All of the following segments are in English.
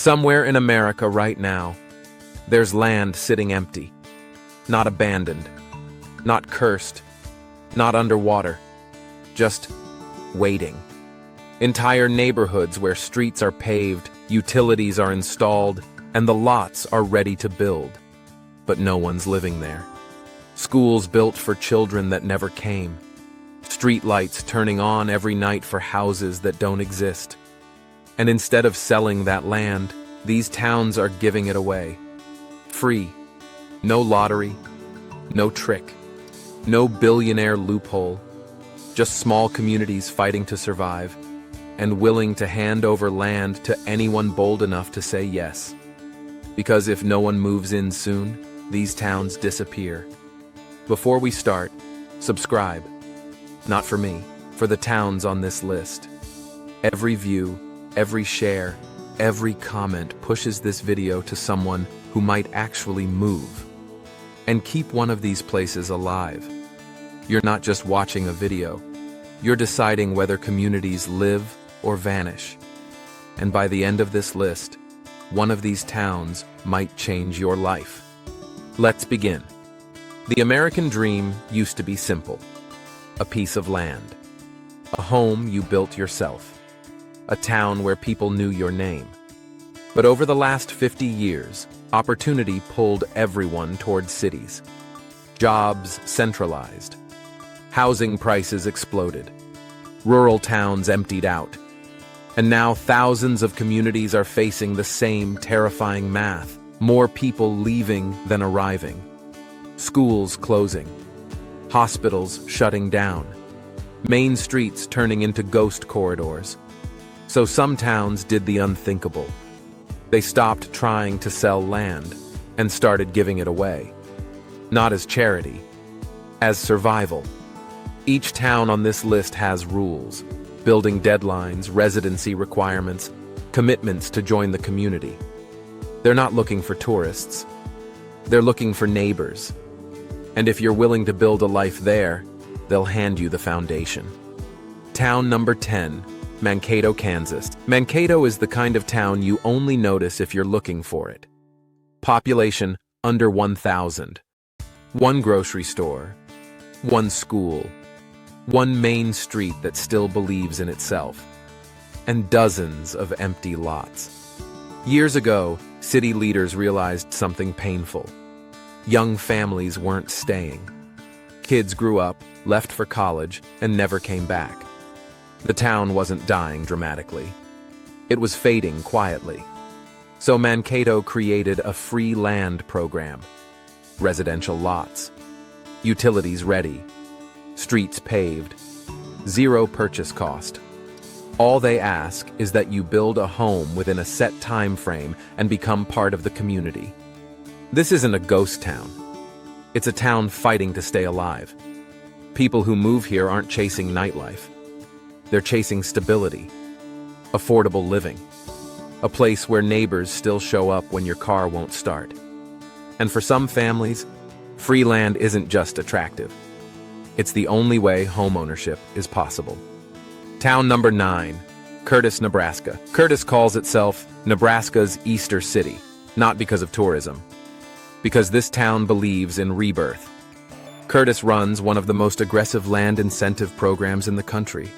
Somewhere in America right now, there's land sitting empty, not abandoned, not cursed, not underwater, just waiting. Entire neighborhoods where streets are paved, utilities are installed, and the lots are ready to build. But no one's living there. Schools built for children that never came. Streetlights turning on every night for houses that don't exist. And instead of selling that land, these towns are giving it away. Free. No lottery. No trick. No billionaire loophole. Just small communities fighting to survive and willing to hand over land to anyone bold enough to say yes. Because if no one moves in soon, these towns disappear. Before we start, subscribe. Not for me, for the towns on this list. Every view, every share, every comment pushes this video to someone who might actually move. And keep one of these places alive. You're not just watching a video. You're deciding whether communities live or vanish. And by the end of this list, one of these towns might change your life. Let's begin. The American dream used to be simple. A piece of land. A home you built yourself. A town where people knew your name. But over the last 50 years, opportunity pulled everyone towards cities. Jobs centralized. Housing prices exploded. Rural towns emptied out. And now thousands of communities are facing the same terrifying math. More people leaving than arriving. Schools closing. Hospitals shutting down. Main streets turning into ghost corridors. So some towns did the unthinkable. They stopped trying to sell land and started giving it away. Not as charity, as survival. Each town on this list has rules, building deadlines, residency requirements, commitments to join the community. They're not looking for tourists. They're looking for neighbors. And if you're willing to build a life there, they'll hand you the foundation. Town number 10, Mankato, Kansas. Mankato is the kind of town you only notice if you're looking for it. Population under 1,000. One grocery store. One school. One main street that still believes in itself. And dozens of empty lots. Years ago, city leaders realized something painful. Young families weren't staying. Kids grew up, left for college, and never came back. The town wasn't dying dramatically. It was fading quietly. So Mankato created a free land program. Residential lots. Utilities ready. Streets paved. Zero purchase cost. All they ask is that you build a home within a set time frame and become part of the community. This isn't a ghost town. It's a town fighting to stay alive. People who move here aren't chasing nightlife. They're chasing stability, affordable living, a place where neighbors still show up when your car won't start. And for some families, free land isn't just attractive. It's the only way homeownership is possible. Town number 9, Curtis, Nebraska. Curtis calls itself Nebraska's Easter City, not because of tourism, because this town believes in rebirth. Curtis runs one of the most aggressive land incentive programs in the country.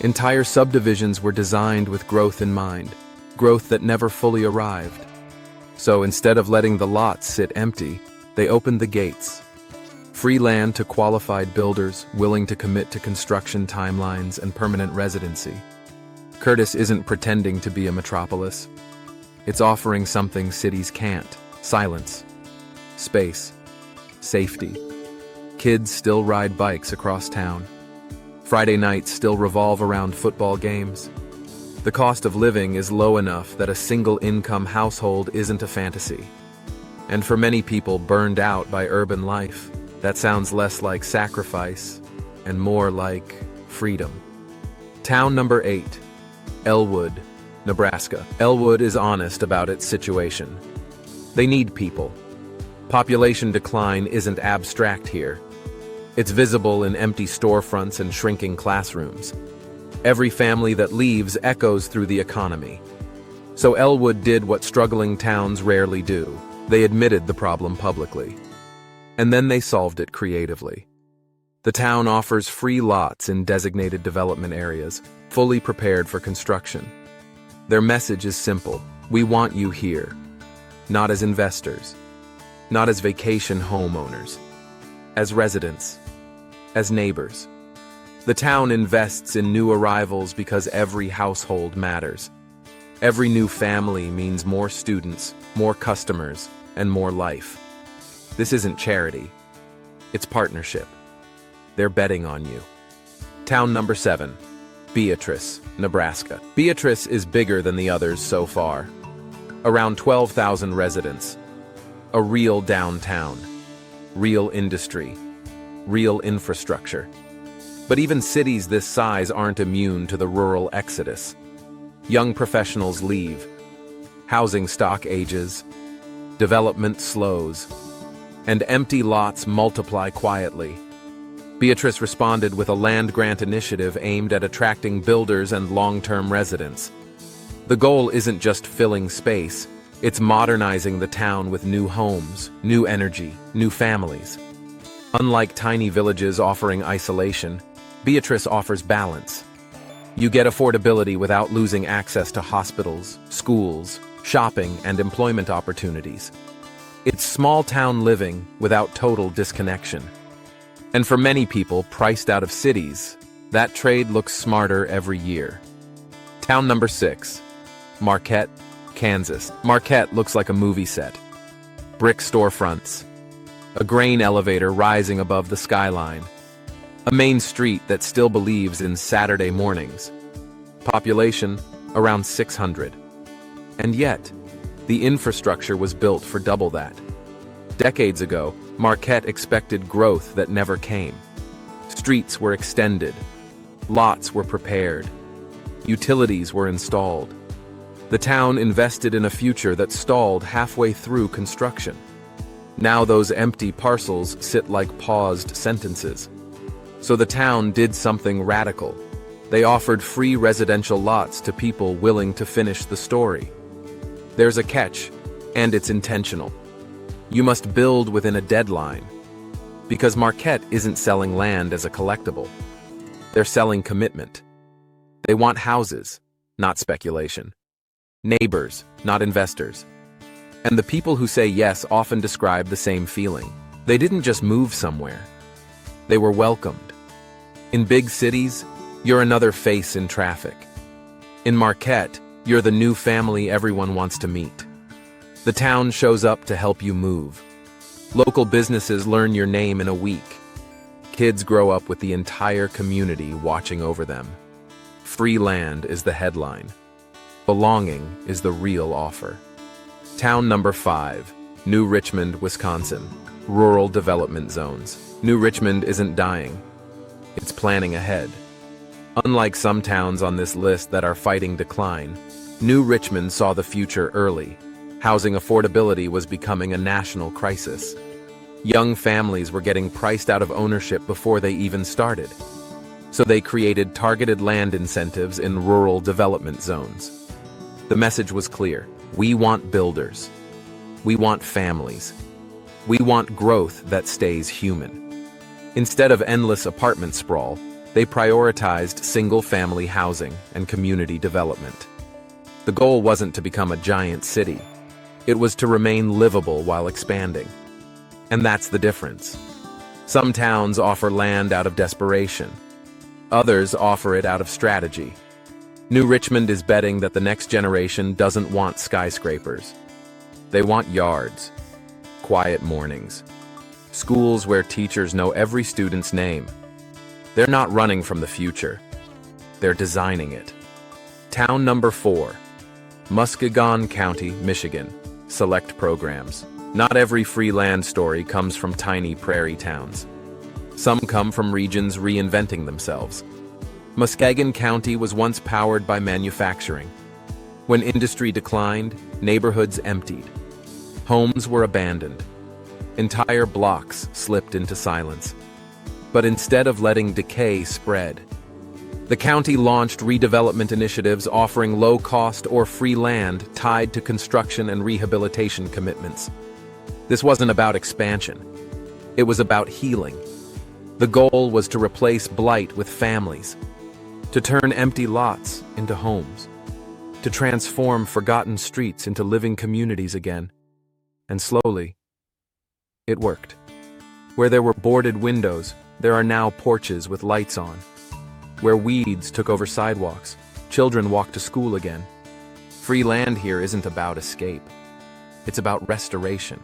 Entire subdivisions were designed with growth in mind, growth that never fully arrived. So instead of letting the lots sit empty, they opened the gates. Free land to qualified builders willing to commit to construction timelines and permanent residency. Curtis isn't pretending to be a metropolis. It's offering something cities can't: silence, space, safety. Kids still ride bikes across town. Friday nights still revolve around football games. The cost of living is low enough that a single-income household isn't a fantasy. And for many people burned out by urban life, that sounds less like sacrifice and more like freedom. Town number 8, Elwood, Nebraska. Elwood is honest about its situation. They need people. Population decline isn't abstract here. It's visible in empty storefronts and shrinking classrooms. Every family that leaves echoes through the economy. So Elwood did what struggling towns rarely do. They admitted the problem publicly. And then they solved it creatively. The town offers free lots in designated development areas, fully prepared for construction. Their message is simple: we want you here, not as investors, not as vacation homeowners, as residents, as neighbors. The town invests in new arrivals because every household matters. Every new family means more students, more customers, and more life. This isn't charity. It's partnership. They're betting on you. Town number 7, Beatrice, Nebraska. Beatrice is bigger than the others so far. Around 12,000 residents. A real downtown. Real industry. Real infrastructure. But even cities this size aren't immune to the rural exodus. Young professionals leave. Housing stock ages. Development slows. And empty lots multiply quietly. Beatrice responded with a land grant initiative aimed at attracting builders and long-term residents. The goal isn't just filling space, it's modernizing the town with new homes, new energy, new families. Unlike tiny villages offering isolation, Beatrice offers balance. You get affordability without losing access to hospitals, schools, shopping, and employment opportunities. It's small-town living without total disconnection. And for many people priced out of cities, that trade looks smarter every year. Town number 6, Marquette, Kansas. Marquette looks like a movie set. Brick storefronts, a grain elevator rising above the skyline, a main street that still believes in Saturday mornings. Population around 600. And yet, the infrastructure was built for double that. Decades ago, Marquette expected growth that never came. Streets were extended. Lots were prepared. Utilities were installed. The town invested in a future that stalled halfway through construction. Now those empty parcels sit like paused sentences. So the town did something radical. They offered free residential lots to people willing to finish the story. There's a catch, and it's intentional. You must build within a deadline, because Marquette isn't selling land as a collectible. They're selling commitment. They want houses, not speculation. Neighbors, not investors. And the people who say yes often describe the same feeling. They didn't just move somewhere. They were welcomed. In big cities, you're another face in traffic. In Marquette, you're the new family everyone wants to meet. The town shows up to help you move. Local businesses learn your name in a week. Kids grow up with the entire community watching over them. Free land is the headline. Belonging is the real offer. Town number 5, New Richmond, Wisconsin. Rural development zones. New Richmond isn't dying. It's planning ahead. Unlike some towns on this list that are fighting decline, New Richmond saw the future early. Housing affordability was becoming a national crisis. Young families were getting priced out of ownership before they even started. So they created targeted land incentives in rural development zones. The message was clear: we want builders. We want families. We want growth that stays human. Instead of endless apartment sprawl, they prioritized single-family housing and community development. The goal wasn't to become a giant city. It was to remain livable while expanding. And that's the difference. Some towns offer land out of desperation. Others offer it out of strategy. New Richmond is betting that the next generation doesn't want skyscrapers. They want yards, quiet mornings, schools where teachers know every student's name. They're not running from the future. They're designing it. Town number 4, Muskegon County, Michigan. Select programs. Not every free land story comes from tiny prairie towns. Some come from regions reinventing themselves. Muskegon County was once powered by manufacturing. When industry declined, neighborhoods emptied. Homes were abandoned. Entire blocks slipped into silence. But instead of letting decay spread, The county launched redevelopment initiatives offering low-cost or free land tied to construction and rehabilitation commitments. This wasn't about expansion. It was about healing. The goal was to replace blight with families, to turn empty lots into homes, to transform forgotten streets into living communities again. And slowly, it worked. Where there were boarded windows, there are now porches with lights on. Where weeds took over sidewalks, children walk to school again. Free land here isn't about escape. It's about restoration.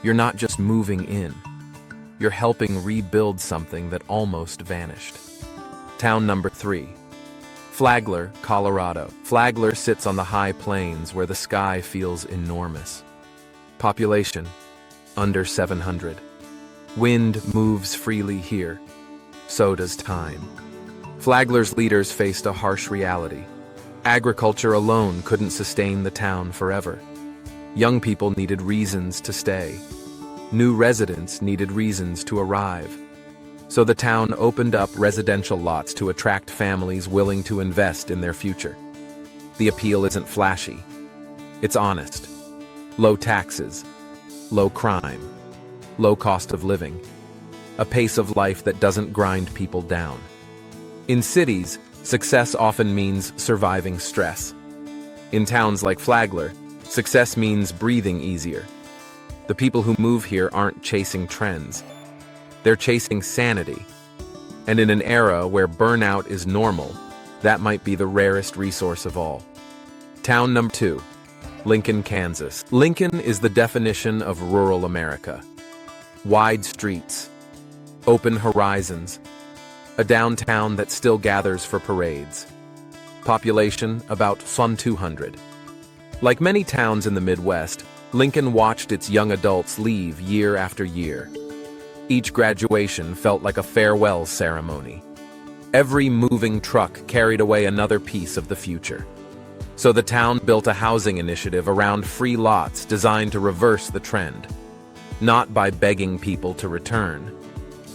You're not just moving in. You're helping rebuild something that almost vanished. Town number 3. Flagler, Colorado. Flagler sits on the high plains where the sky feels enormous. Population, under 700. Wind moves freely here. So does time. Flagler's leaders faced a harsh reality. Agriculture alone couldn't sustain the town forever. Young people needed reasons to stay. New residents needed reasons to arrive. So the town opened up residential lots to attract families willing to invest in their future. The appeal isn't flashy. It's honest. Low taxes, low crime, low cost of living, a pace of life that doesn't grind people down. In cities, success often means surviving stress. In towns like Flagler, success means breathing easier. The people who move here aren't chasing trends. They're chasing sanity. And in an era where burnout is normal, that might be the rarest resource of all. Town number 2, Lincoln, Kansas. Lincoln is the definition of rural America. Wide streets, open horizons, a downtown that still gathers for parades. Population about 200. Like many towns in the Midwest, Lincoln watched its young adults leave year after year. Each graduation felt like a farewell ceremony. Every moving truck carried away another piece of the future. So the town built a housing initiative around free lots designed to reverse the trend. Not by begging people to return,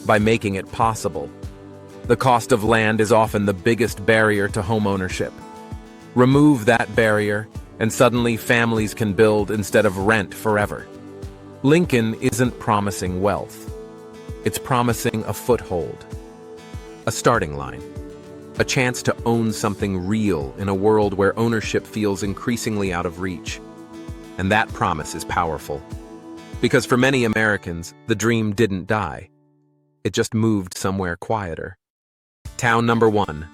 by making it possible. The cost of land is often the biggest barrier to homeownership. Remove that barrier, and suddenly families can build instead of rent forever. Lincoln isn't promising wealth. It's promising a foothold, a starting line, a chance to own something real in a world where ownership feels increasingly out of reach. And that promise is powerful. Because for many Americans, the dream didn't die. It just moved somewhere quieter. Town number 1,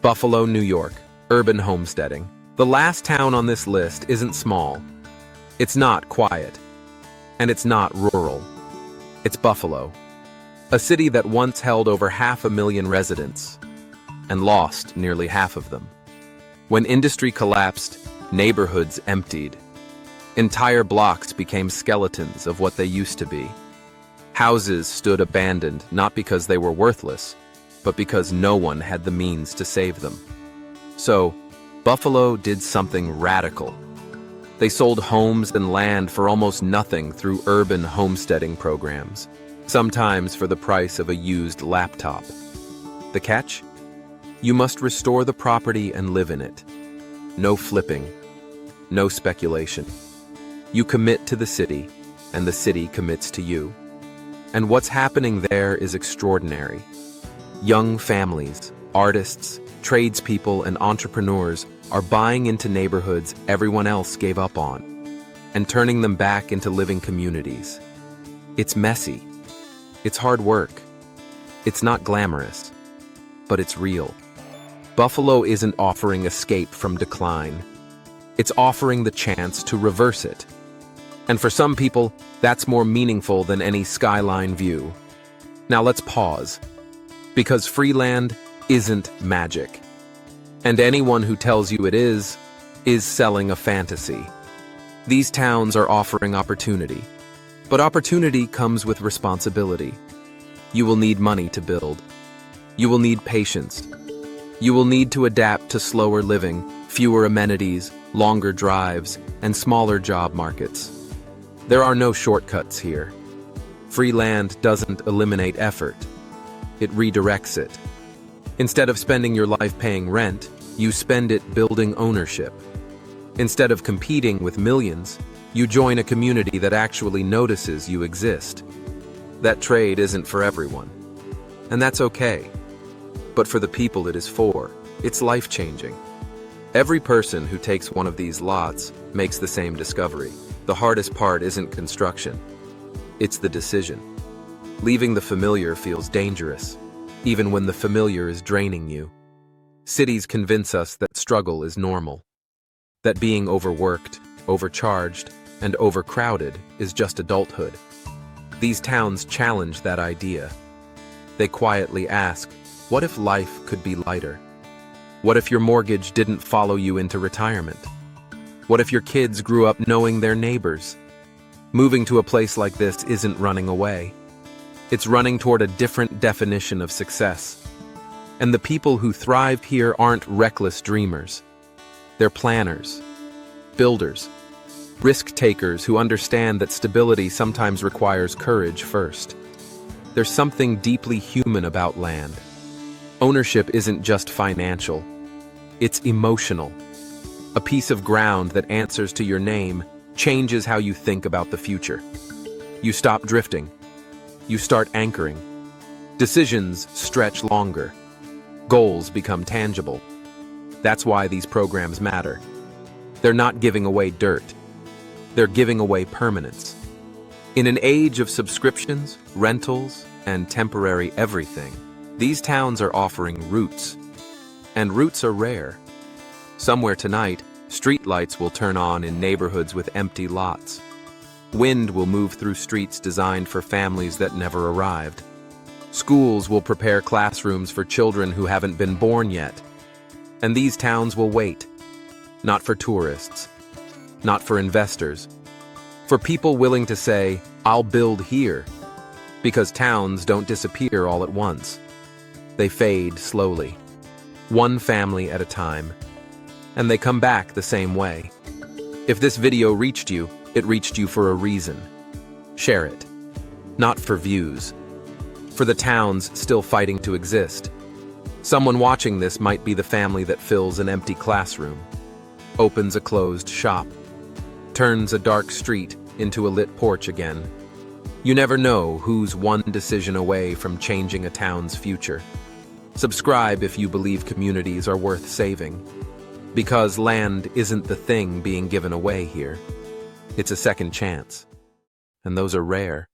Buffalo, New York. Urban homesteading. The last town on this list isn't small. It's not quiet. And it's not rural. It's Buffalo. A city that once held over 500,000 residents and lost nearly half of them. When industry collapsed, neighborhoods emptied. Entire blocks became skeletons of what they used to be. Houses stood abandoned not because they were worthless, but because no one had the means to save them. So, Buffalo did something radical. They sold homes and land for almost nothing through urban homesteading programs, sometimes for the price of a used laptop. The catch? You must restore the property and live in it. No flipping, no speculation. You commit to the city, and the city commits to you. And what's happening there is extraordinary. Young families, artists, tradespeople, and entrepreneurs are buying into neighborhoods everyone else gave up on, and turning them back into living communities. It's messy. It's hard work. It's not glamorous, but it's real. Buffalo isn't offering escape from decline. It's offering the chance to reverse it. And for some people, that's more meaningful than any skyline view. Now let's pause. Because free land isn't magic. And anyone who tells you it is selling a fantasy. These towns are offering opportunity. But opportunity comes with responsibility. You will need money to build. You will need patience. You will need to adapt to slower living, fewer amenities, longer drives, and smaller job markets. There are no shortcuts here. Free land doesn't eliminate effort. It redirects it. Instead of spending your life paying rent, you spend it building ownership. Instead of competing with millions, you join a community that actually notices you exist. That trade isn't for everyone, and that's okay. But for the people it is for, it's life-changing. Every person who takes one of these lots makes the same discovery. The hardest part isn't construction. It's the decision. Leaving the familiar feels dangerous, even when the familiar is draining you. Cities convince us that struggle is normal, that being overworked, overcharged, and overcrowded is just adulthood. These towns challenge that idea. They quietly ask, what if life could be lighter? What if your mortgage didn't follow you into retirement? What if your kids grew up knowing their neighbors? Moving to a place like this isn't running away. It's running toward a different definition of success. And the people who thrive here aren't reckless dreamers. They're planners, builders, risk-takers who understand that stability sometimes requires courage first. There's something deeply human about land. Ownership isn't just financial. It's emotional. A piece of ground that answers to your name changes how you think about the future. You stop drifting. You start anchoring. Decisions stretch longer. Goals become tangible. That's why these programs matter. They're not giving away dirt. They're giving away permanence. In an age of subscriptions, rentals, and temporary everything, these towns are offering roots. And roots are rare. Somewhere tonight, streetlights will turn on in neighborhoods with empty lots. Wind will move through streets designed for families that never arrived. Schools will prepare classrooms for children who haven't been born yet. And these towns will wait. Not for tourists. Not for investors. For people willing to say, I'll build here. Because towns don't disappear all at once. They fade slowly. One family at a time. And they come back the same way. If this video reached you, it reached you for a reason. Share it. Not for views. For the towns still fighting to exist. Someone watching this might be the family that fills an empty classroom, opens a closed shop, turns a dark street into a lit porch again. You never know who's one decision away from changing a town's future. Subscribe if you believe communities are worth saving. Because land isn't the thing being given away here. It's a second chance. And those are rare.